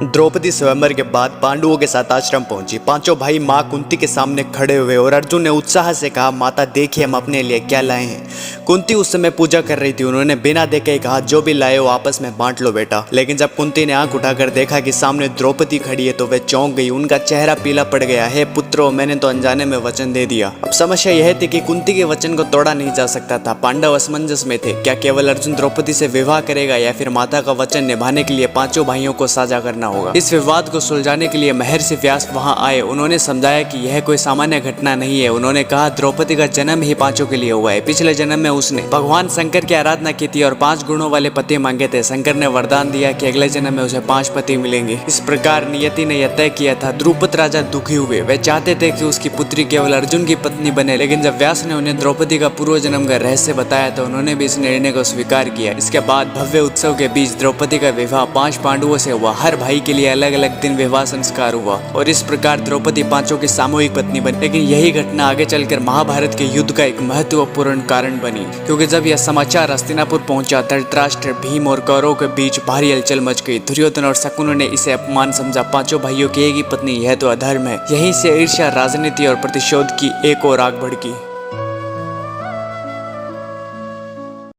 द्रौपदी स्वयंवर के बाद पांडवों के साथ आश्रम पहुंची। पांचों भाई मां कुंती के सामने खड़े हुए और अर्जुन ने उत्साह से कहा, माता देखिए हम अपने लिए क्या लाए हैं। कुंती उस समय पूजा कर रही थी। उन्होंने बिना देखे कहा, जो भी लाए हो आपस में बांट लो बेटा। लेकिन जब कुंती ने आंख उठाकर देखा कि सामने द्रौपदी खड़ी है तो वे चौंक गई। उनका चेहरा पीला पड़ गया। हे पुत्रों, मैंने तो अनजाने में वचन दे दिया। अब समस्या यह थी कि कुंती के वचन को तोड़ा नहीं जा सकता था। पांडव असमंजस में थे। क्या केवल अर्जुन द्रौपदी से विवाह करेगा या फिर माता का वचन निभाने के लिए पांचों भाइयों को साझा करना होगा। इस विवाद को सुलझाने के लिए महर्षि व्यास वहां आए। उन्होंने समझाया कि यह कोई सामान्य घटना नहीं है। उन्होंने कहा, द्रौपदी का जन्म ही पांचों के लिए हुआ है। पिछले जन्म में उसने भगवान शंकर की आराधना की थी और 5 गुणों वाले पति मांगे थे। शंकर ने वरदान दिया कि अगले जन्म में उसे 5 पति मिलेंगे। इस प्रकार नियति ने यह तय किया था। द्रुपद राजा दुखी हुए। वे चाहते थे कि उसकी पुत्री केवल अर्जुन की पत्नी बने। लेकिन जब व्यास ने उन्हें द्रौपदी का पूर्व जन्म का रहस्य बताया तो उन्होंने भी इस निर्णय को स्वीकार किया। इसके बाद भव्य उत्सव के बीच द्रौपदी का विवाह 5 पांडवों से हुआ। हर भाई के लिए अलग अलग दिन विवाह संस्कार हुआ और इस प्रकार द्रौपदी पांचों की सामूहिक पत्नी बनी। लेकिन यही घटना आगे चलकर महाभारत के युद्ध का एक महत्वपूर्ण कारण बनी, क्योंकि जब यह समाचार हस्तिनापुर पहुंचा, धृतराष्ट्र, भीम और कौरवों के बीच भारी हलचल मच गई। दुर्योधन और शकुन ने इसे अपमान समझा। पांचों भाइयों की एक ही पत्नी, यह तो अधर्म है। यहीं से ईर्ष्या, राजनीति और प्रतिशोध की एक और आग भड़की।